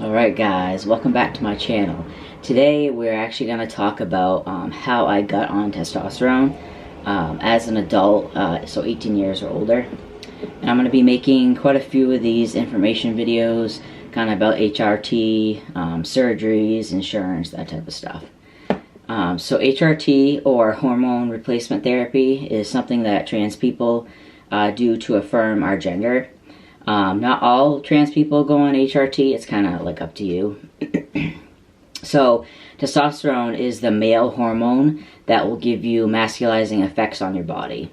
Alright guys, welcome back to my channel. Today we're actually going to talk about how I got on testosterone as an adult, so 18 years or older. And I'm going to be making quite a few of these information videos, kind of about HRT, surgeries, insurance, that type of stuff. So HRT, or hormone replacement therapy, is something that trans people do to affirm our gender. Not all trans people go on HRT, it's kind of like up to you. So, testosterone is the male hormone that will give you masculizing effects on your body.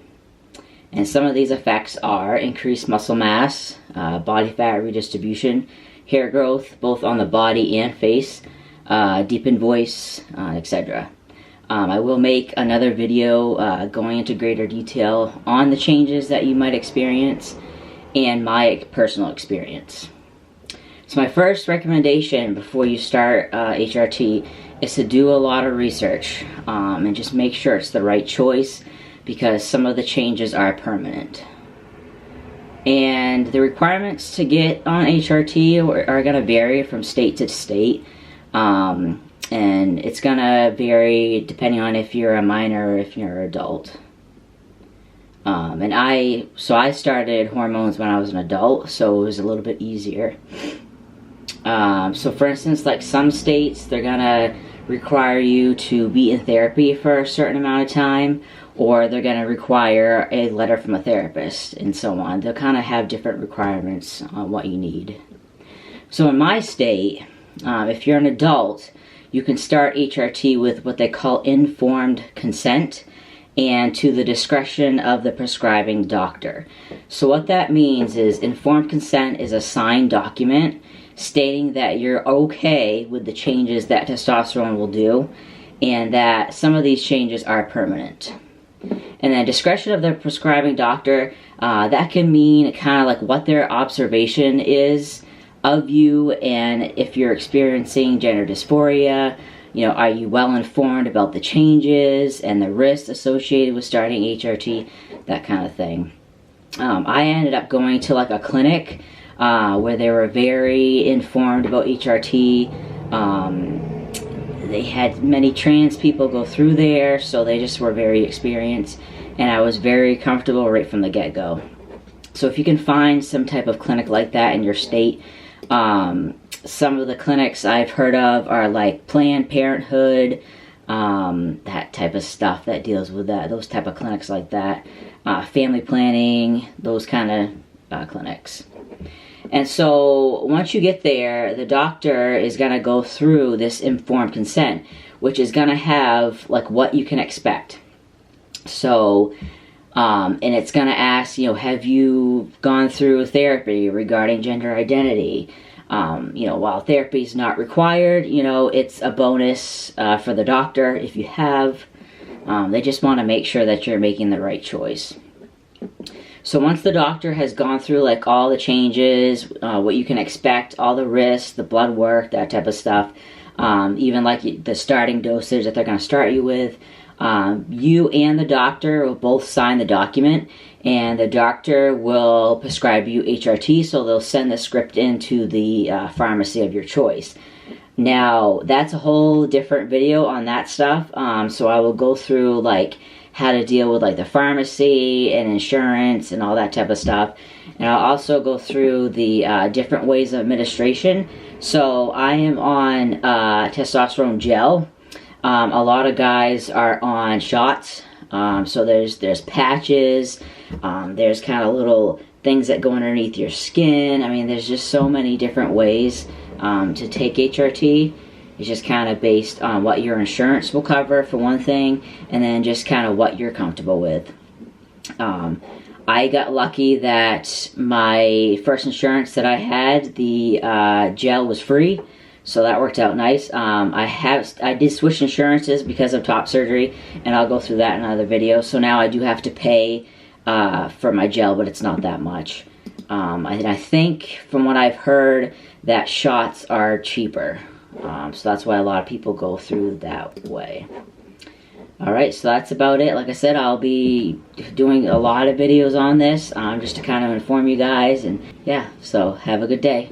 And some of these effects are increased muscle mass, body fat redistribution, hair growth, both on the body and face, deepened voice, etc. I will make another video going into greater detail on the changes that you might experience and my personal experience. So my first recommendation before you start HRT is to do a lot of research and just make sure it's the right choice, because some of the changes are permanent. And the requirements to get on HRT are going to vary from state to state, and it's going to vary depending on if you're a minor or if you're an adult. And I started hormones when I was an adult, so it was a little bit easier. So for instance, like some states, they're gonna require you to be in therapy for a certain amount of time, or they're gonna require a letter from a therapist, and so on. They'll kind of have different requirements on what you need. So in my state, if you're an adult, you can start HRT with what they call informed consent, and to the discretion of the prescribing doctor. So what that means is informed consent is a signed document stating that you're okay with the changes that testosterone will do, and that some of these changes are permanent. And then discretion of the prescribing doctor, that can mean kind of like what their observation is of you, and if you're experiencing gender dysphoria, you know, are you well informed about the changes and the risks associated with starting HRT, that kind of thing. I ended up going to like a clinic where they were very informed about HRT. They had many trans people go through there, so they just were very experienced, and I was very comfortable right from the get-go. So if you can find some type of clinic like that in your state, some of the clinics I've heard of are like Planned Parenthood, that type of stuff that deals with that, those type of clinics like that, family planning, those kind of clinics. And so once you get there, the doctor is going to go through this informed consent, which is going to have like what you can expect. So, and it's going to ask, you know, have you gone through therapy regarding gender identity? You know, while therapy is not required, you know, it's a bonus for the doctor if you have. They just want to make sure that you're making the right choice. So once the doctor has gone through like all the changes, what you can expect, all the risks, the blood work, that type of stuff, even like the starting dosage that they're going to start you with, you and the doctor will both sign the document, and the doctor will prescribe you HRT, so they'll send the script into the pharmacy of your choice. Now, that's a whole different video on that stuff, so I will go through like how to deal with like the pharmacy and insurance and all that type of stuff. And I'll also go through the different ways of administration. So I am on testosterone gel. A lot of guys are on shots. So there's patches, there's kind of little things that go underneath your skin. I mean, there's just so many different ways to take HRT. It's just kind of based on what your insurance will cover for one thing, and then just kind of what you're comfortable with. I got lucky that my first insurance that I had, the gel was free, so that worked out nice. I did switch insurances because of top surgery, and I'll go through that in another video. So now I do have to pay for my gel, but it's not that much. I think from what I've heard that shots are cheaper. So that's why a lot of people go through that way. Alright, so that's about it. Like I said, I'll be doing a lot of videos on this just to kind of inform you guys. And yeah, so have a good day.